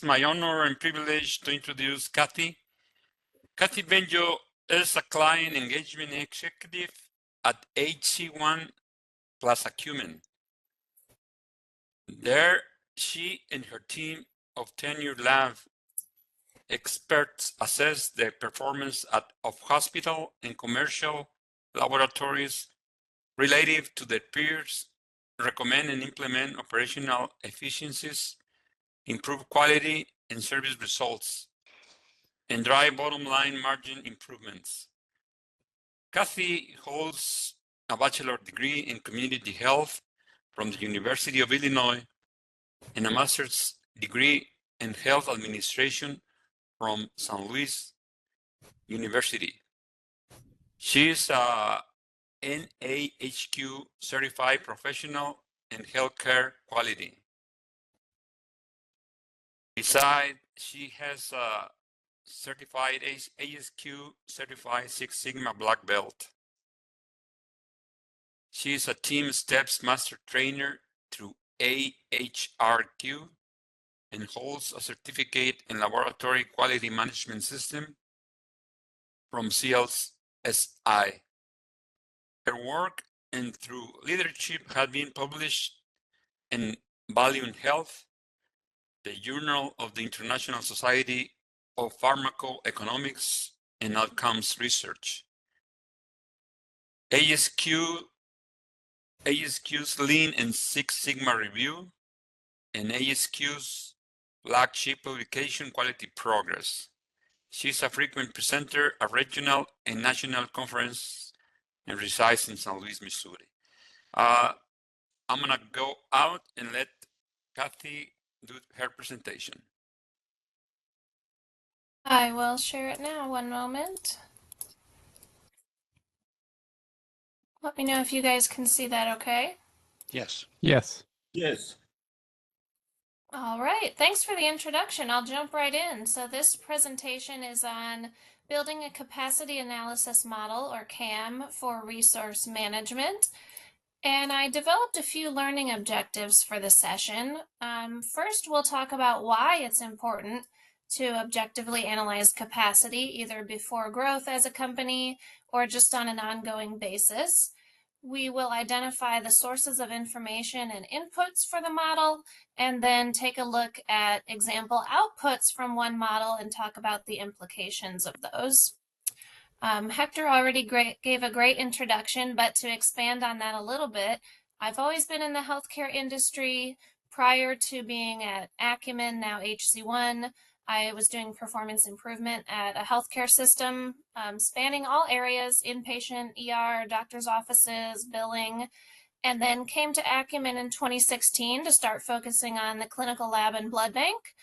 My honor and privilege to introduce Kathy. Kathy Benyo is a client engagement executive at HC1 plus Acumen. There, she and her team of tenured lab experts assess the performance of hospital and commercial laboratories relative to their peers, recommend and implement operational efficiencies, improve quality and service results, and drive bottom line margin improvements. Kathy holds a bachelor's degree in community health from the University of Illinois and a master's degree in health administration from St. Louis University. She is a NAHQ certified professional in healthcare quality. Besides, she has a certified ASQ certified Six Sigma Black Belt. She is a Team Steps Master Trainer through AHRQ and holds a certificate in Laboratory Quality Management System from CSSBB. Her work and through leadership have been published in Value in Health, the Journal of the International Society of Pharmacoeconomics and Outcomes Research, ASQ's Lean and Six Sigma Review, and ASQ's flagship publication Quality Progress. She's a frequent presenter at regional and national conferences and resides in St. Louis, Missouri. I'm gonna go out and let Kathy do her presentation. I will share it now. One moment. Let me know if you guys can see that okay. Yes. Yes. Yes. All right, thanks for the introduction. I'll jump right in. So this presentation is on building a capacity analysis model, or CAM, for resource management. And I developed a few learning objectives for the session. First, we'll talk about why it's important to objectively analyze capacity, either before growth as a company or just on an ongoing basis. We will identify the sources of information and inputs for the model, and then take a look at example outputs from one model and talk about the implications of those. Hector already gave a great introduction, but to expand on that a little bit, I've always been in the healthcare industry. Prior to being at Acumen, now HC1, I was doing performance improvement at a healthcare system spanning all areas: inpatient, ER, doctor's offices, billing, and then came to Acumen in 2016 to start focusing on the clinical lab and blood bank.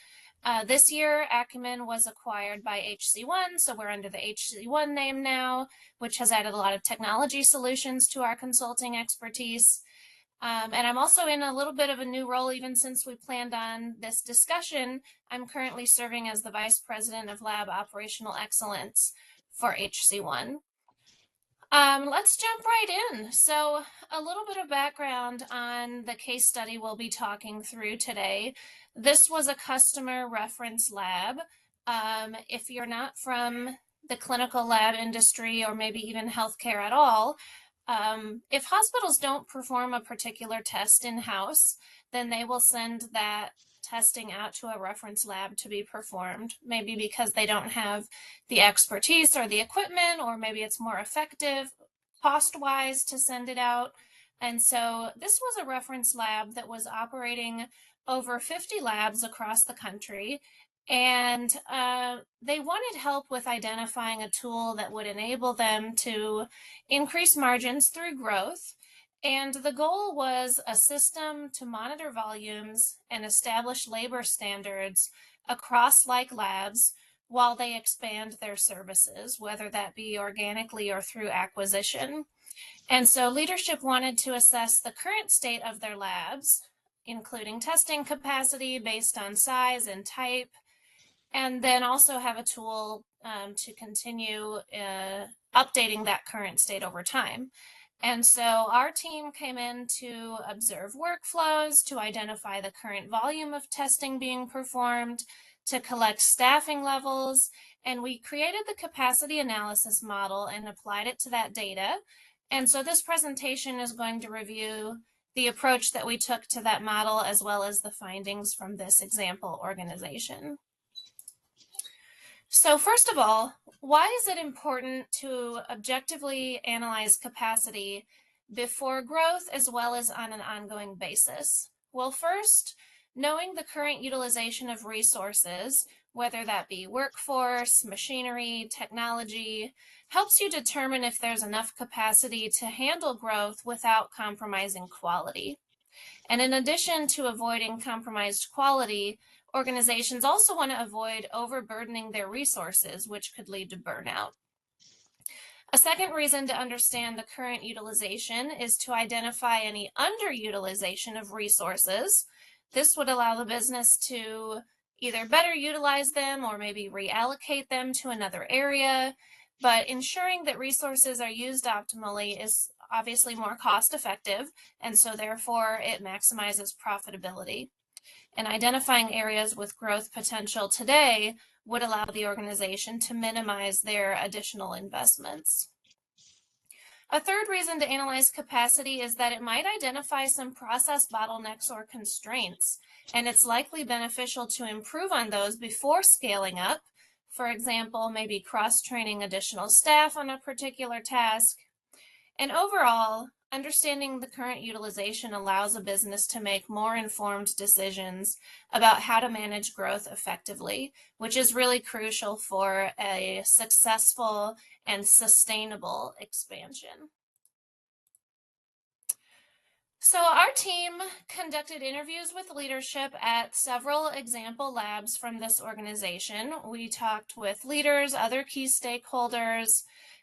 This year, Acumen was acquired by HC1, so we're under the HC1 name now, which has added a lot of technology solutions to our consulting expertise. And I'm also in a little bit of a new role, even since we planned on this discussion. I'm currently serving as the Vice President of Lab Operational Excellence for HC1. Let's jump right in. So a little bit of background on the case study we'll be talking through today. This was a customer reference lab. If you're not from the clinical lab industry or maybe even healthcare at all, if hospitals don't perform a particular test in-house, then they will send that testing out to a reference lab to be performed, maybe because they don't have the expertise or the equipment, or maybe it's more effective cost-wise to send it out. And so this was a reference lab that was operating over 50 labs across the country. And they wanted help with identifying a tool that would enable them to increase margins through growth. And the goal was a system to monitor volumes and establish labor standards across like labs while they expand their services, whether that be organically or through acquisition. And so leadership wanted to assess the current state of their labs, including testing capacity based on size and type, and then also have a tool to continue updating that current state over time. And so our team came in to observe workflows, to identify the current volume of testing being performed, to collect staffing levels, and we created the capacity analysis model and applied it to that data. And so this presentation is going to review the approach that we took to that model as well as the findings from this example organization. So first of all, why is it important to objectively analyze capacity before growth as well as on an ongoing basis? Well, first, knowing the current utilization of resources, whether that be workforce, machinery, technology, helps you determine if there's enough capacity to handle growth without compromising quality. And in addition to avoiding compromised quality, organizations also want to avoid overburdening their resources, which could lead to burnout. A second reason to understand the current utilization is to identify any underutilization of resources. This would allow the business to either better utilize them or maybe reallocate them to another area. But ensuring that resources are used optimally is obviously more cost effective, and so therefore it maximizes profitability. And identifying areas with growth potential today would allow the organization to minimize their additional investments. A third reason to analyze capacity is that it might identify some process bottlenecks or constraints, and it's likely beneficial to improve on those before scaling up. For example, maybe cross-training additional staff on a particular task. And overall, understanding the current utilization allows a business to make more informed decisions about how to manage growth effectively, which is really crucial for a successful and sustainable expansion. So our team conducted interviews with leadership at several example labs from this organization. We talked with leaders, other key stakeholders,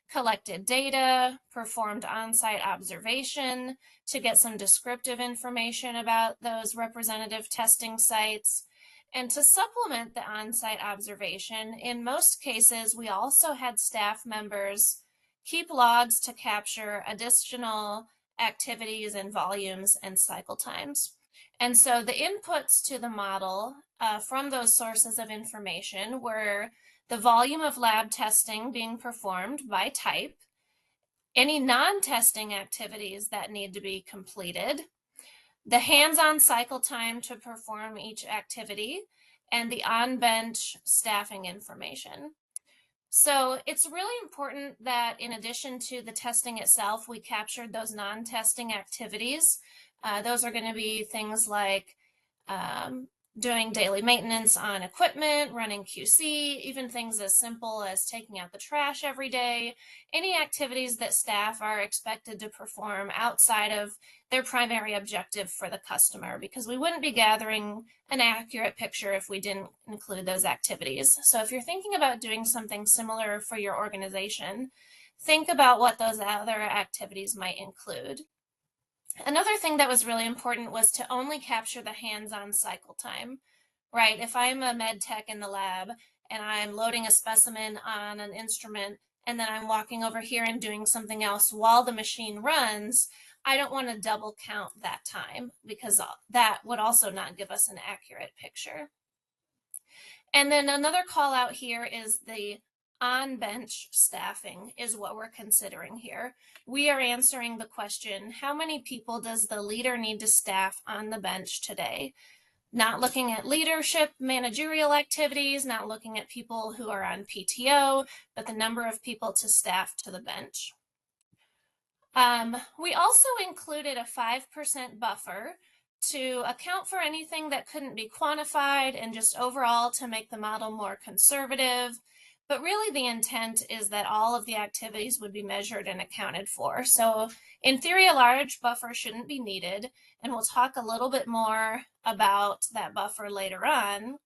collected data, performed on-site observation to get some descriptive information about those representative testing sites. And to supplement the on-site observation, in most cases, we also had staff members keep logs to capture additional activities and volumes and cycle times. And so the inputs to the model from those sources of information were the volume of lab testing being performed by type, any non-testing activities that need to be completed, the hands-on cycle time to perform each activity, and the on-bench staffing information. So it's really important that in addition to the testing itself, we captured those non-testing activities. Those are going to be things like doing daily maintenance on equipment, running QC, even things as simple as taking out the trash every day, any activities that staff are expected to perform outside of their primary objective for the customer, because we wouldn't be gathering an accurate picture if we didn't include those activities. So if you're thinking about doing something similar for your organization, think about what those other activities might include. Another thing that was really important was to only capture the hands-on cycle time, right? If I'm a med tech in the lab and I'm loading a specimen on an instrument and then I'm walking over here and doing something else while the machine runs, I don't want to double count that time because that would also not give us an accurate picture. And then another call out here is the on-bench staffing is what we're considering here. We are answering the question, how many people does the leader need to staff on the bench today? Not looking at leadership, managerial activities, not looking at people who are on PTO, but the number of people to staff to the bench. We also included a 5% buffer to account for anything that couldn't be quantified and just overall to make the model more conservative. But really the intent is that all of the activities would be measured and accounted for. So in theory, a large buffer shouldn't be needed, and we'll talk a little bit more about that buffer later on.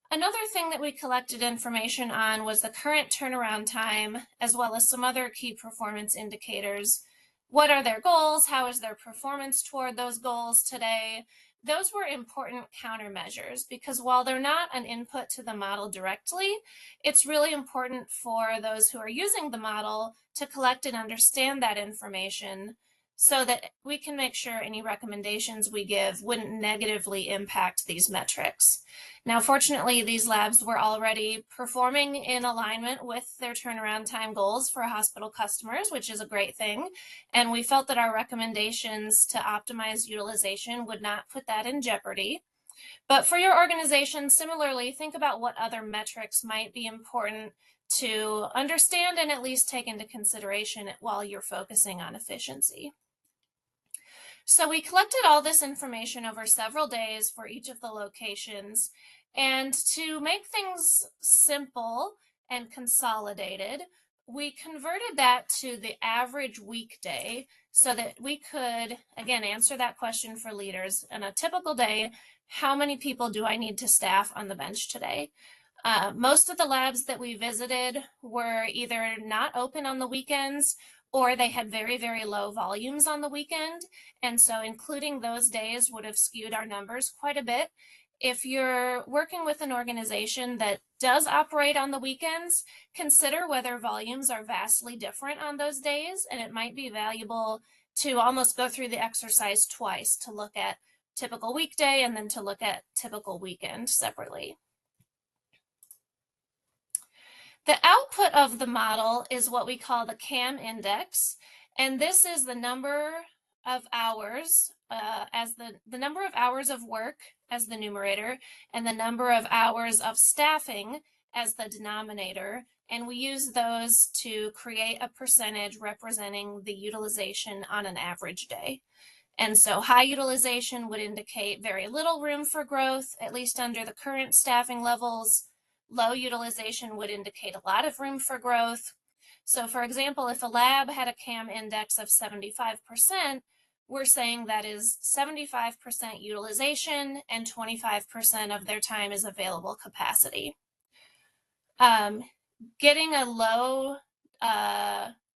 Another thing that we collected information on was the current turnaround time, as well as some other key performance indicators. What are their goals? How is their performance toward those goals today? those were important countermeasures because while they're not an input to the model directly, it's really important for those who are using the model to collect and understand that information so that we can make sure any recommendations we give wouldn't negatively impact these metrics. Now, fortunately, these labs were already performing in alignment with their turnaround time goals for hospital customers, which is a great thing. And we felt that our recommendations to optimize utilization would not put that in jeopardy. But for your organization, similarly, think about what other metrics might be important to understand and at least take into consideration while you're focusing on efficiency. So we collected all this information over several days for each of the locations. And to make things simple and consolidated, we converted that to the average weekday so that we could, again, answer that question for leaders. On a typical day, how many people do I need to staff on the bench today? Most of the labs that we visited were either not open on the weekends or they had very, very low volumes on the weekend. And so including those days would have skewed our numbers quite a bit. If you're working with an organization that does operate on the weekends, consider whether volumes are vastly different on those days, and it might be valuable to almost go through the exercise twice to look at typical weekday and then to look at typical weekend separately. The output of the model is what we call the CAM index, and this is the number of hours as the number of hours of work as the numerator and the number of hours of staffing as the denominator, and we use those to create a percentage representing the utilization on an average day. And so high utilization would indicate very little room for growth, at least under the current staffing levels. Low utilization would indicate a lot of room for growth. So for example, if a lab had a CAM index of 75%, we're saying that is 75% utilization and 25% of their time is available capacity. Getting a low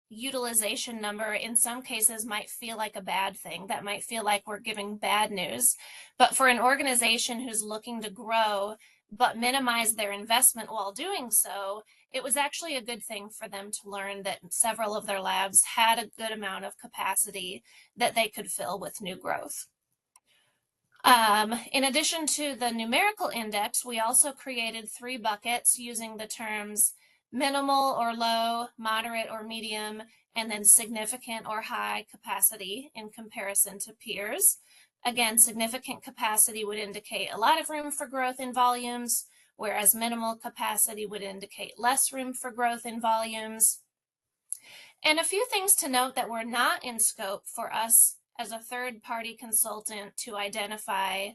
utilization number in some cases might feel like a bad thing. That might feel like we're giving bad news. But for an organization who's looking to grow but minimize their investment while doing so, it was actually a good thing for them to learn that several of their labs had a good amount of capacity that they could fill with new growth. In addition to the numerical index, we also created 3 buckets using the terms minimal or low, moderate or medium, and then significant or high capacity in comparison to peers. Again, significant capacity would indicate a lot of room for growth in volumes, whereas minimal capacity would indicate less room for growth in volumes. And a few things to note that were not in scope for us as a third-party consultant to identify.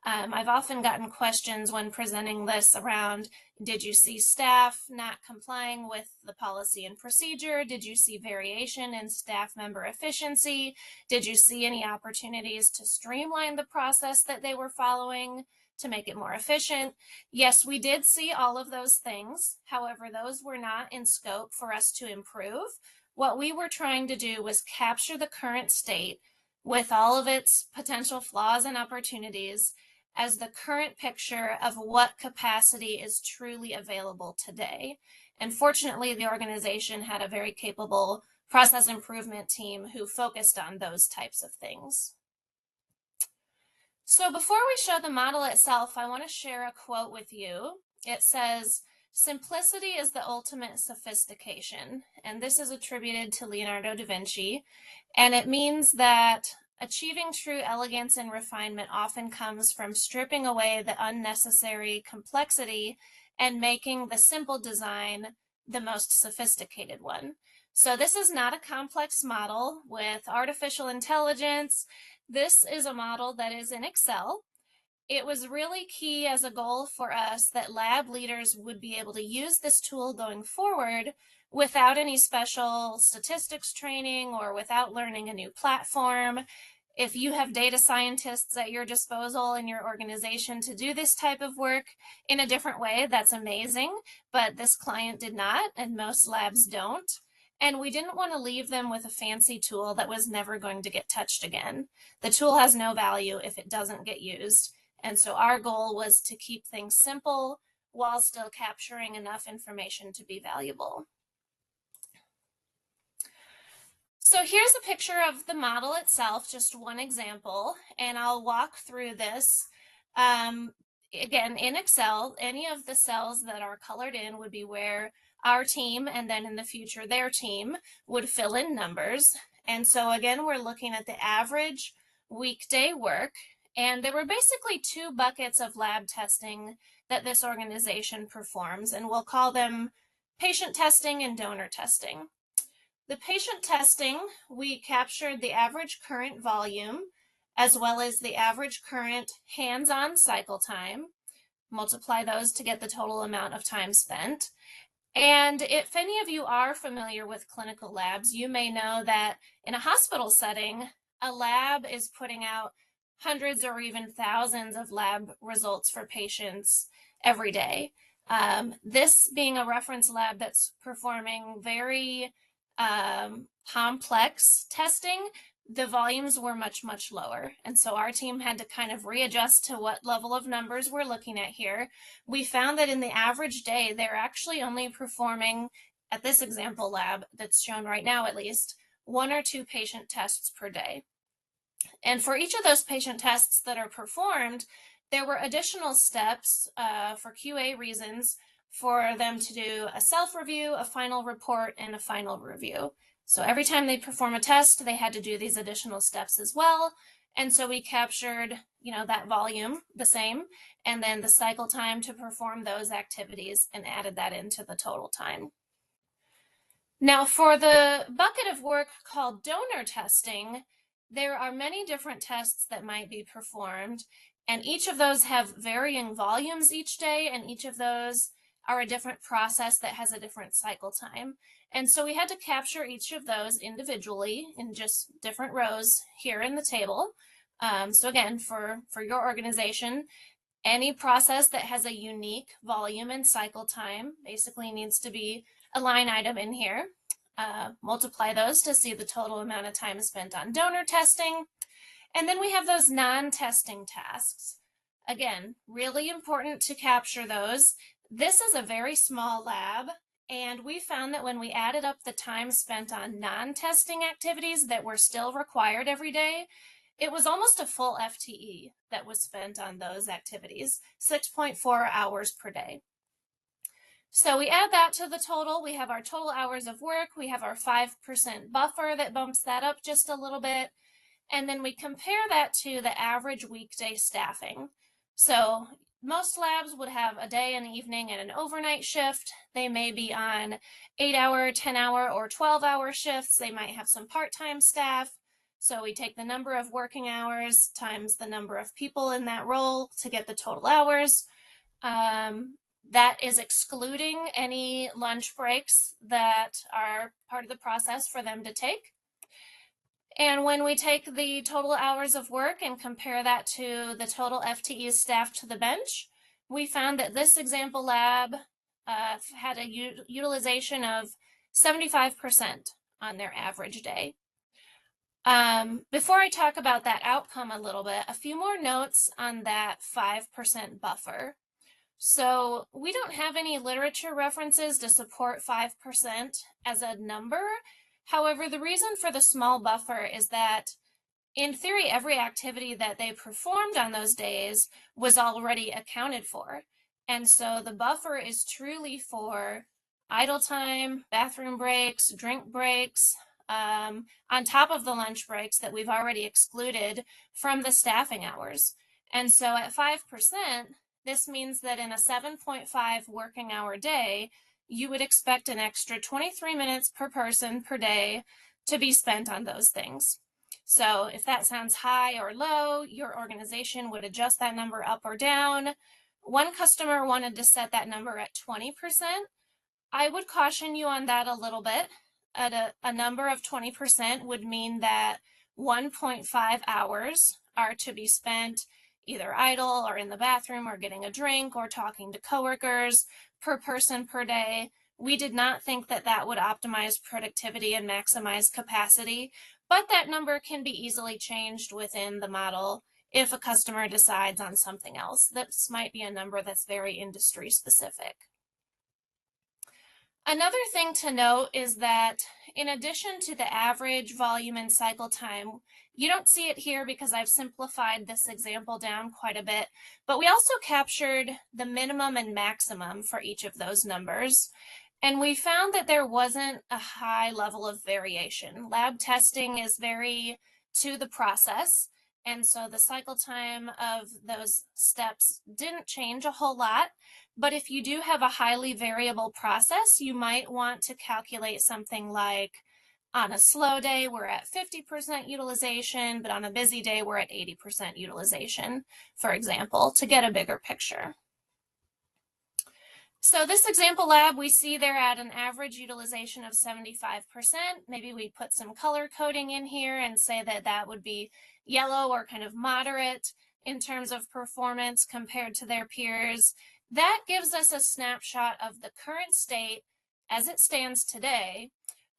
I've often gotten questions when presenting this around, did you see staff not complying with the policy and procedure? Did you see variation in staff member efficiency? Did you see any opportunities to streamline the process that they were following to make it more efficient? Yes, we did see all of those things. However, those were not in scope for us to improve. What we were trying to do was capture the current state with all of its potential flaws and opportunities as the current picture of what capacity is truly available today. And fortunately, the organization had a very capable process improvement team who focused on those types of things. So before we show the model itself, I want to share a quote with you. It says, "Simplicity is the ultimate sophistication," and this is attributed to Leonardo da Vinci, and it means that achieving true elegance and refinement often comes from stripping away the unnecessary complexity and making the simple design the most sophisticated one. So this is not a complex model with artificial intelligence. This is a model that is in Excel. It was really key as a goal for us that lab leaders would be able to use this tool going forward without any special statistics training or without learning a new platform. If you have data scientists at your disposal in your organization to do this type of work in a different way, that's amazing, but this client did not, and most labs don't. And we didn't want to leave them with a fancy tool that was never going to get touched again. The tool has no value if it doesn't get used. And so our goal was to keep things simple while still capturing enough information to be valuable. So here's a picture of the model itself, just one example, and I'll walk through this. Again, in Excel, any of the cells that are colored in would be where our team, and then in the future their team, would fill in numbers. And so again, we're looking at the average weekday work, and there were basically two buckets of lab testing that this organization performs, and we'll call them patient testing and donor testing. The patient testing, we captured the average current volume as well as the average current hands-on cycle time, multiply those to get the total amount of time spent. And if any of you are familiar with clinical labs, you may know that in a hospital setting, a lab is putting out hundreds or even thousands of lab results for patients every day. This being a reference lab that's performing very complex testing, the volumes were much, much lower. And so our team had to kind of readjust to what level of numbers we're looking at here. We found that in the average day, they're actually only performing, at this example lab that's shown right now at least, 1 or 2 patient tests per day. And for each of those patient tests that are performed, there were additional steps for QA reasons for them to do a self-review, a final report, and a final review. So every time they perform a test, they had to do these additional steps as well. And so we captured, that volume the same, and then the cycle time to perform those activities and added that into the total time. Now for the bucket of work called donor testing, there are many different tests that might be performed, and each of those have varying volumes each day, and each of those are a different process that has a different cycle time. And so we had to capture each of those individually in just different rows here in the table. So again, for your organization, any process that has a unique volume and cycle time basically needs to be a line item in here. Multiply those to see the total amount of time spent on donor testing. And then we have those non-testing tasks. Again, really important to capture those. This is a very small lab, and we found that when we added up the time spent on non-testing activities that were still required every day, it was almost a full FTE that was spent on those activities, 6.4 hours per day. So we add that to the total. We have our total hours of work. We have our 5% buffer that bumps that up just a little bit. And then we compare that to the average weekday staffing. So most labs would have a day, an evening, and an overnight shift. They may be on 8-hour, 10-hour, or 12-hour shifts. They might have some part-time staff. So we take the number of working hours times the number of people in that role to get the total hours. That is excluding any lunch breaks that are part of the process for them to take. And when we take the total hours of work and compare that to the total FTEs staffed to the bench, we found that this example lab had a utilization of 75% on their average day. Before I talk about that outcome a little bit, a few more notes on that 5% buffer. So we don't have any literature references to support 5% as a number. However, the reason for the small buffer is that in theory, every activity that they performed on those days was already accounted for. And so the buffer is truly for idle time, bathroom breaks, drink breaks, on top of the lunch breaks that we've already excluded from the staffing hours. And so at 5%, this means that in a 7.5 working hour day, you would expect an extra 23 minutes per person per day to be spent on those things. So if that sounds high or low, your organization would adjust that number up or down. One customer wanted to set that number at 20%. I would caution you on that a little bit. At a number of 20% would mean that 1.5 hours are to be spent either idle or in the bathroom or getting a drink or talking to coworkers per person per day, we did not think that that would optimize productivity and maximize capacity, but that number can be easily changed within the model if a customer decides on something else. This might be a number that's very industry specific. Another thing to note is that in addition to the average volume and cycle time, you don't see it here because I've simplified this example down quite a bit, but we also captured the minimum and maximum for each of those numbers. And we found that there wasn't a high level of variation. Lab testing is very to the process. And so the cycle time of those steps didn't change a whole lot. But if you do have a highly variable process, you might want to calculate something like on a slow day, we're at 50% utilization, but on a busy day, we're at 80% utilization, for example, to get a bigger picture. So this example lab, we see they're at an average utilization of 75%. Maybe we put some color coding in here and say that that would be yellow or kind of moderate in terms of performance compared to their peers. That gives us a snapshot of the current state as it stands today.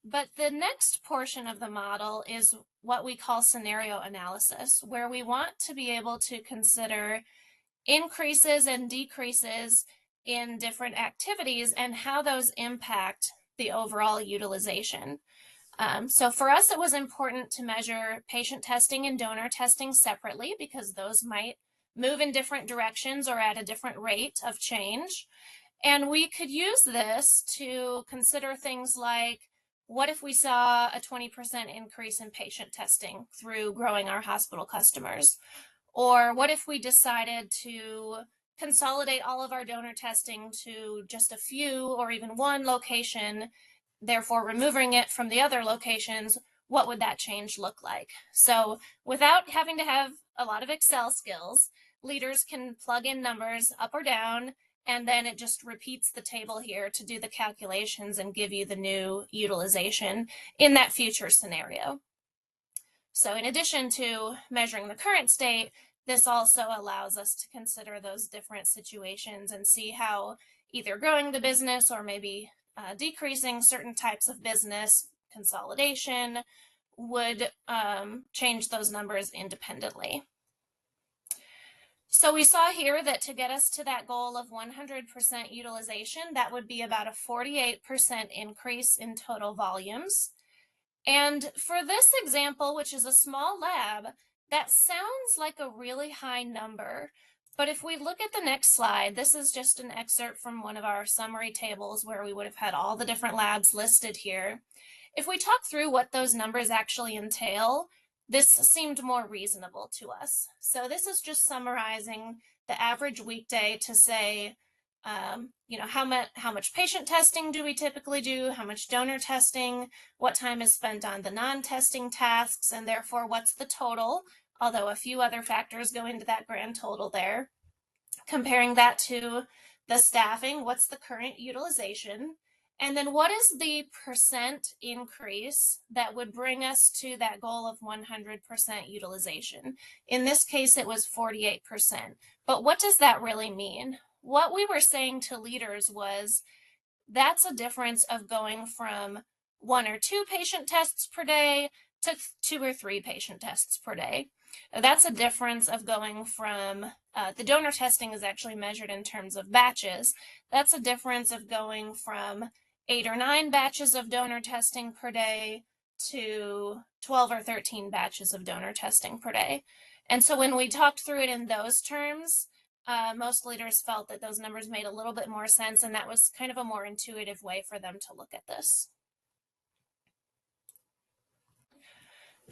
But the next portion of the model is what we call scenario analysis, where we want to be able to consider increases and decreases in different activities and how those impact the overall utilization. So for us, it was important to measure patient testing and donor testing separately because those might move in different directions or at a different rate of change. And we could use this to consider things like, what if we saw a 20% increase in patient testing through growing our hospital customers? Or what if we decided to consolidate all of our donor testing to just a few or even one location, therefore removing it from the other locations? What would that change look like? So without having to have a lot of Excel skills, leaders can plug in numbers up or down, and then it just repeats the table here to do the calculations and give you the new utilization in that future scenario. So in addition to measuring the current state, this also allows us to consider those different situations and see how either growing the business or maybe decreasing certain types of business, consolidation, would change those numbers independently. So we saw here that to get us to that goal of 100% utilization, that would be about a 48% increase in total volumes. And for this example, which is a small lab, that sounds like a really high number. But if we look at the next slide, this is just an excerpt from one of our summary tables where we would have had all the different labs listed here. If we talk through what those numbers actually entail, this seemed more reasonable to us. So this is just summarizing the average weekday to say, how much patient testing do we typically do, how much donor testing, what time is spent on the non-testing tasks, and therefore what's the total, although a few other factors go into that grand total there. Comparing that to the staffing, what's the current utilization, and then what is the percent increase that would bring us to that goal of 100% utilization? In this case, it was 48%. But what does that really mean? What we were saying to leaders was that's a difference of going from 1 or 2 patient tests per day to 2 or 3 patient tests per day. That's a difference of going from, the donor testing is actually measured in terms of batches. That's a difference of going from 8 or 9 batches of donor testing per day to 12 or 13 batches of donor testing per day. And so when we talked through it in those terms, most leaders felt that those numbers made a little bit more sense, and that was kind of a more intuitive way for them to look at this.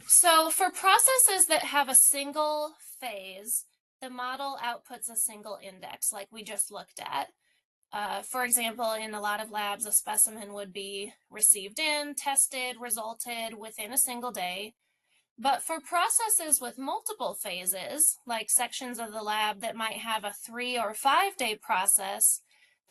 So for processes that have a single phase, the model outputs a single index like we just looked at. For example, in a lot of labs, a specimen would be received in, tested, resulted within a single day. But for processes with multiple phases, like sections of the lab that might have a 3 or 5 day process,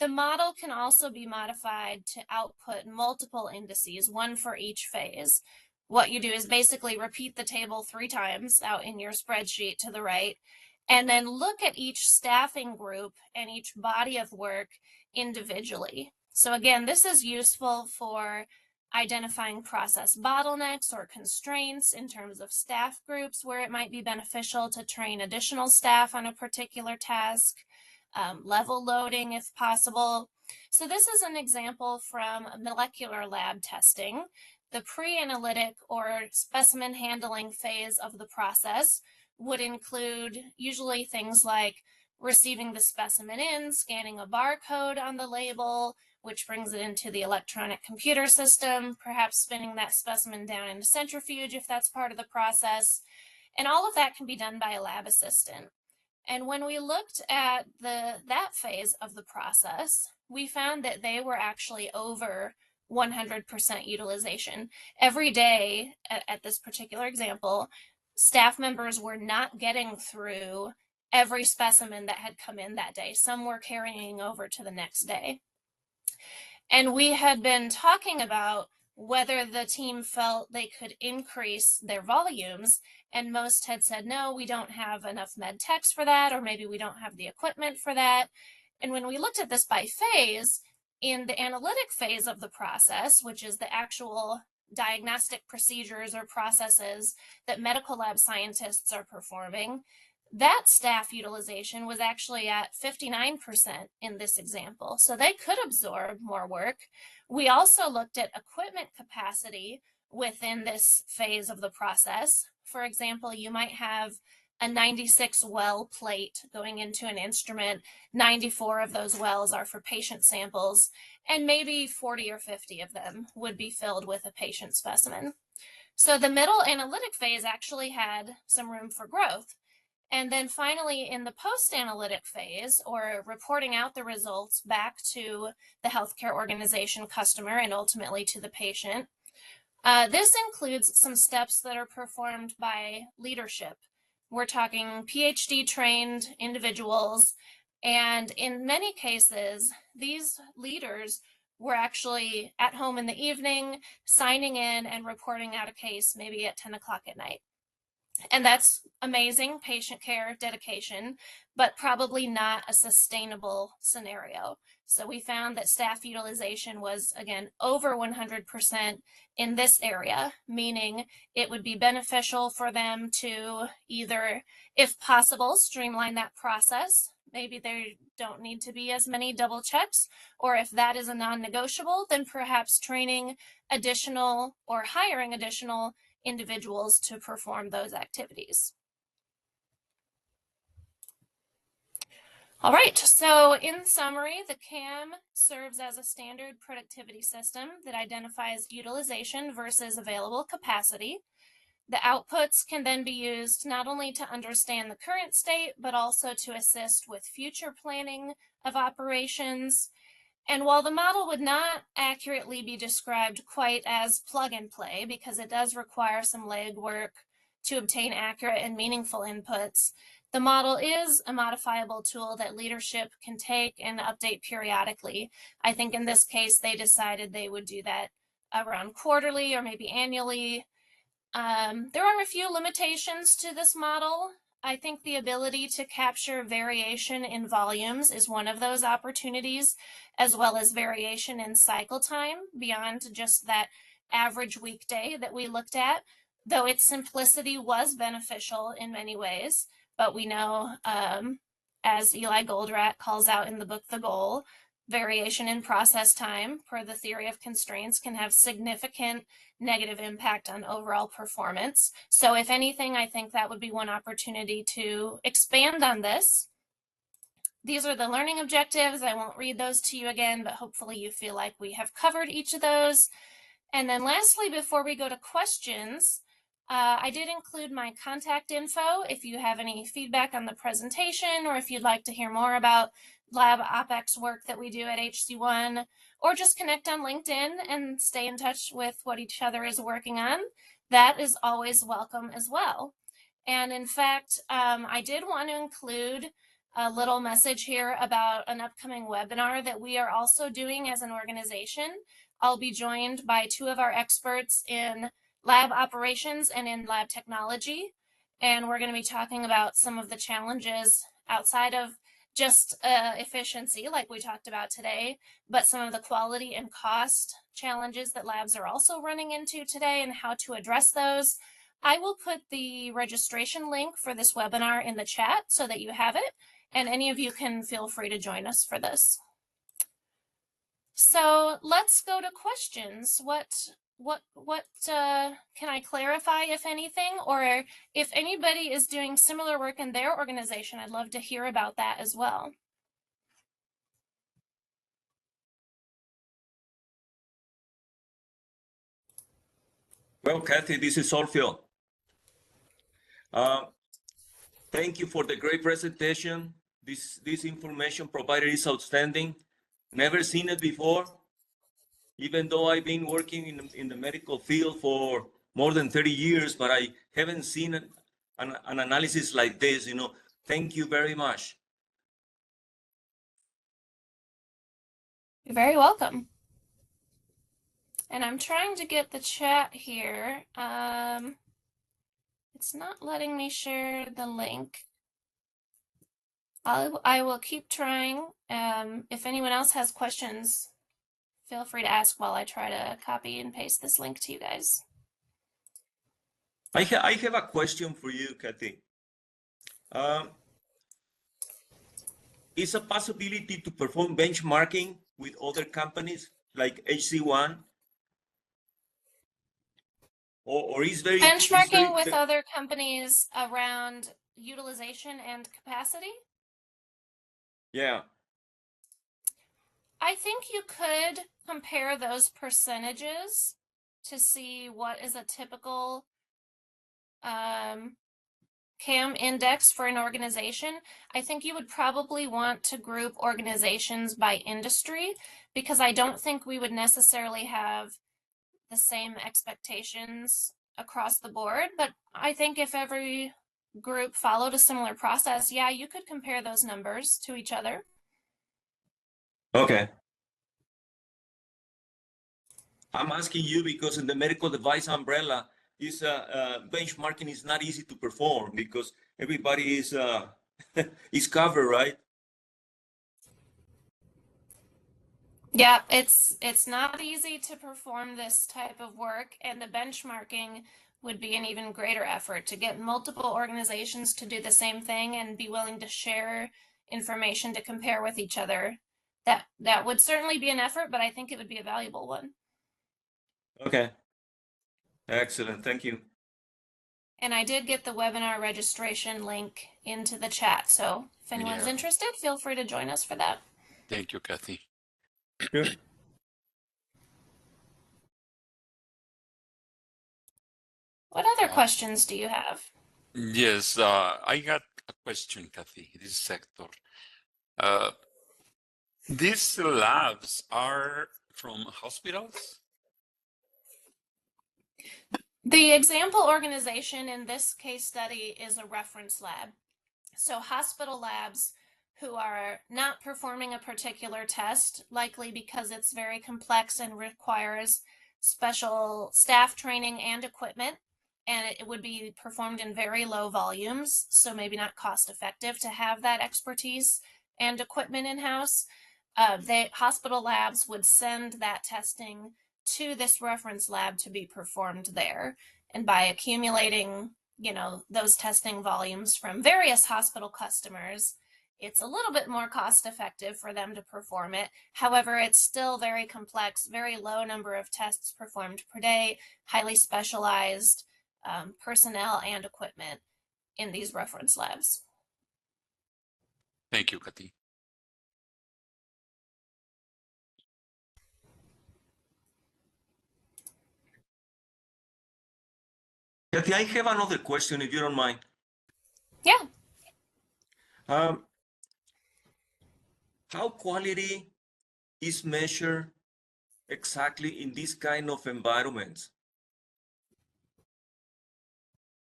the model can also be modified to output multiple indices, one for each phase. What you do is basically repeat the table 3 times out in your spreadsheet to the right, and then look at each staffing group and each body of work individually. So again, this is useful for identifying process bottlenecks or constraints in terms of staff groups where it might be beneficial to train additional staff on a particular task, level loading if possible. So this is an example from molecular lab testing. The pre-analytic or specimen handling phase of the process would include usually things like receiving the specimen in, scanning a barcode on the label, which brings it into the electronic computer system, perhaps spinning that specimen down in a centrifuge if that's part of the process. And all of that can be done by a lab assistant. And when we looked at that phase of the process, we found that they were actually over 100% utilization. Every day at this particular example, staff members were not getting through every specimen that had come in that day. Some were carrying over to the next day. And we had been talking about whether the team felt they could increase their volumes, and most had said, no, we don't have enough med techs for that, or maybe we don't have the equipment for that. And when we looked at this by phase, in the analytic phase of the process, which is the actual diagnostic procedures or processes that medical lab scientists are performing, that staff utilization was actually at 59% in this example. So they could absorb more work. We also looked at equipment capacity within this phase of the process. For example, you might have a 96 well plate going into an instrument. 94 of those wells are for patient samples, and maybe 40 or 50 of them would be filled with a patient specimen. So the middle analytic phase actually had some room for growth. And then finally, in the post-analytic phase, or reporting out the results back to the healthcare organization customer and ultimately to the patient, this includes some steps that are performed by leadership. We're talking PhD-trained individuals, and in many cases, these leaders were actually at home in the evening, signing in and reporting out a case maybe at 10 o'clock at night. And that's amazing patient care dedication, but probably not a sustainable scenario. So we found that staff utilization was, again, over 100% in this area, meaning it would be beneficial for them to either, if possible, streamline that process. Maybe there don't need to be as many double checks, or if that is a non-negotiable, then perhaps training additional or hiring additional individuals to perform those activities. All right, so in summary, the CAM serves as a standard productivity system that identifies utilization versus available capacity. The outputs can then be used not only to understand the current state, but also to assist with future planning of operations. And while the model would not accurately be described quite as plug and play, because it does require some legwork to obtain accurate and meaningful inputs, the model is a modifiable tool that leadership can take and update periodically. I think in this case, they decided they would do that around quarterly or maybe annually. There are a few limitations to this model. I think the ability to capture variation in volumes is one of those opportunities, as well as variation in cycle time beyond just that average weekday that we looked at, though its simplicity was beneficial in many ways. But we know, as Eli Goldratt calls out in the book, The Goal, variation in process time, per the theory of constraints, can have significant negative impact on overall performance. So if anything, I think that would be one opportunity to expand on this. These are the learning objectives. I won't read those to you again, but hopefully you feel like we have covered each of those. And then lastly, before we go to questions, I did include my contact info if you have any feedback on the presentation, or if you'd like to hear more about lab OpEx work that we do at HC1, or just connect on LinkedIn and stay in touch with what each other is working on. That is always welcome as well. And in fact, I did want to include a little message here about an upcoming webinar that we are also doing as an organization. I'll be joined by two of our experts in lab operations and in lab technology, and we're going to be talking about some of the challenges outside of just efficiency, like we talked about today, but some of the quality and cost challenges that labs are also running into today and how to address those. I will put the registration link for this webinar in the chat so that you have it, and any of you can feel free to join us for this. So let's go to questions. What can I clarify, if anything, or if anybody is doing similar work in their organization, I'd love to hear about that as well. Well, Kathy, this is Solfio. Thank you for the great presentation. This information provided is outstanding. Never seen it before, even though I've been working in the medical field for more than 30 years, but I haven't seen an analysis like this. Thank you very much. You're very welcome. And I'm trying to get the chat here. It's not letting me share the link. I will keep trying. If anyone else has questions, feel free to ask while I try to copy and paste this link to you guys. I have a question for you, Kathy. Is a possibility to perform benchmarking with other companies like HC1? Or is very benchmarking with other companies around utilization and capacity? Yeah. I think you could compare those percentages to see what is a typical CAM index for an organization. I think you would probably want to group organizations by industry, because I don't think we would necessarily have the same expectations across the board. But I think if every group followed a similar process, yeah, you could compare those numbers to each other. Okay. I'm asking you because in the medical device umbrella, is benchmarking is not easy to perform because everybody is is covered, right? Yeah, it's not easy to perform this type of work, and the benchmarking would be an even greater effort to get multiple organizations to do the same thing and be willing to share information to compare with each other. That would certainly be an effort, but I think it would be a valuable one. Okay. Excellent. Thank you. And I did get the webinar registration link into the chat, so if anyone's interested, feel free to join us for that. Thank you, Kathy. Sure. What other questions do you have? Yes, I got a question, Kathy. This is Hector. These labs are from hospitals? The example organization in this case study is a reference lab. So hospital labs who are not performing a particular test, likely because it's very complex and requires special staff training and equipment, and it would be performed in very low volumes, so maybe not cost effective to have that expertise and equipment in-house. The hospital labs would send that testing to this reference lab to be performed there. And by accumulating, those testing volumes from various hospital customers, it's a little bit more cost effective for them to perform it. However, it's still very complex, very low number of tests performed per day, highly specialized personnel and equipment in these reference labs. Thank you, Kathy. Kathy, I have another question, if you don't mind. Yeah. How quality is measured exactly in this kind of environments?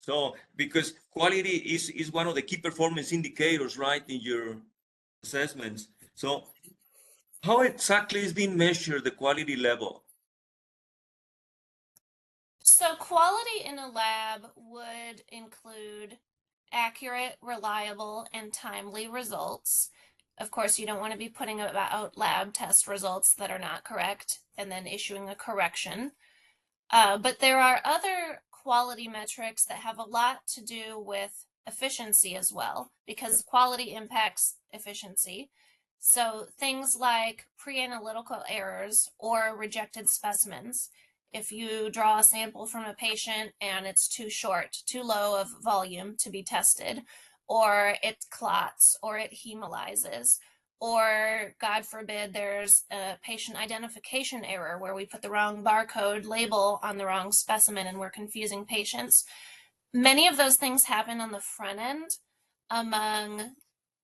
So, because quality is one of the key performance indicators, right, in your assessments. So, how exactly is being measured the quality level? So quality in a lab would include accurate, reliable, and timely results. Of course, you don't want to be putting out lab test results that are not correct and then issuing a correction. But there are other quality metrics that have a lot to do with efficiency as well, because quality impacts efficiency. So things like pre-analytical errors or rejected specimens. If you draw a sample from a patient and it's too short, too low of volume to be tested, or it clots, or it hemolyzes, or God forbid, there's a patient identification error where we put the wrong barcode label on the wrong specimen and we're confusing patients. Many of those things happen on the front end among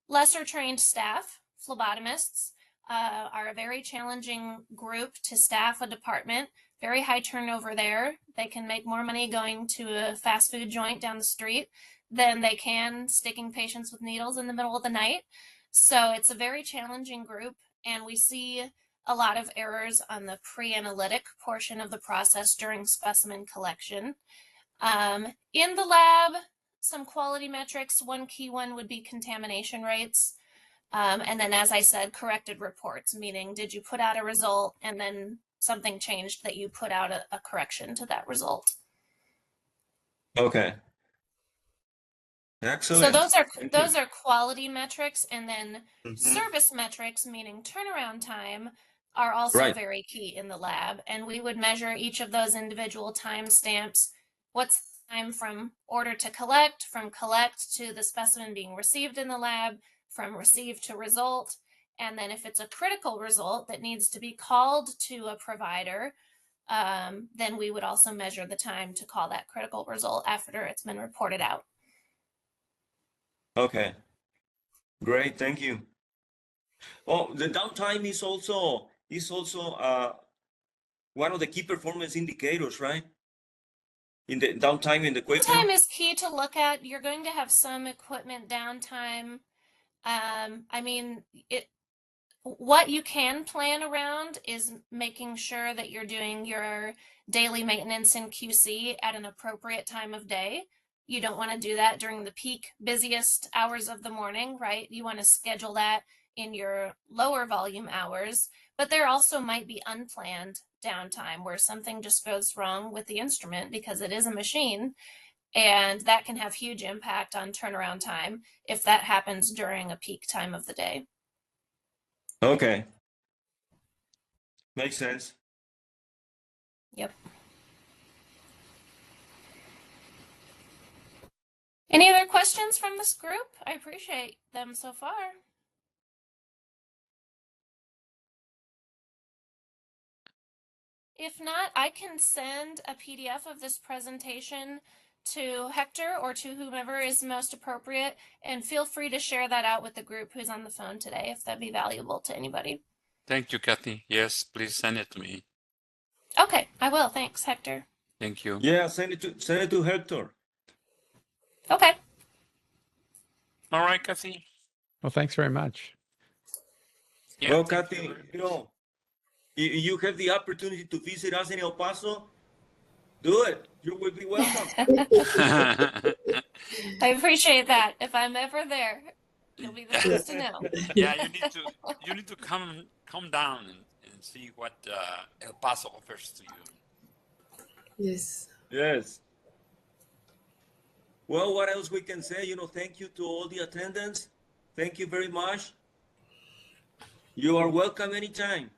lesser trained staff. Phlebotomists are a very challenging group to staff a department, very high turnover there. They can make more money going to a fast food joint down the street than they can sticking patients with needles in the middle of the night. So it's a very challenging group, and we see a lot of errors on the pre-analytic portion of the process during specimen collection. In the lab, some quality metrics, one key one would be contamination rates. And then, as I said, corrected reports, meaning did you put out a result and then something changed that you put out a correction to that result. Okay. Excellent. So those are quality metrics, and then Mhm. service metrics, meaning turnaround time, are also Right. very key in the lab. And we would measure each of those individual time stamps. What's the time from order to collect, from collect to the specimen being received in the lab, from received to result. And then if it's a critical result that needs to be called to a provider, then we would also measure the time to call that critical result after it's been reported out. Okay. Great, thank you. Oh, the downtime is also one of the key performance indicators, right? In the downtime in the equipment. Downtime is key to look at. You're going to have some equipment downtime. I mean, what you can plan around is making sure that you're doing your daily maintenance in QC at an appropriate time of day. You don't want to do that during the peak busiest hours of the morning, right? You want to schedule that in your lower volume hours, but there also might be unplanned downtime where something just goes wrong with the instrument because it is a machine, and that can have huge impact on turnaround time if that happens during a peak time of the day. Okay. Makes sense. Yep. Any other questions from this group? I appreciate them so far. If not, I can send a PDF of this presentation to Hector or to whomever is most appropriate, and feel free to share that out with the group who's on the phone today if that'd be valuable to anybody. Thank you, Kathy. Yes, please send it to me. Okay, I will. Thanks, Hector. Thank you. Yeah, send it to Hector. Okay. All right, Kathy. Well, thanks very much. Yeah, Well, thank Kathy, you. you know, you have the opportunity to visit us in El Paso. Do it. You will be welcome. I appreciate that. If I'm ever there, you'll be the first to know. Yeah, you need to come down and see what El Paso offers to you. Yes. Yes. Well, what else we can say? You know, thank you to all the attendants. Thank you very much. You are welcome anytime.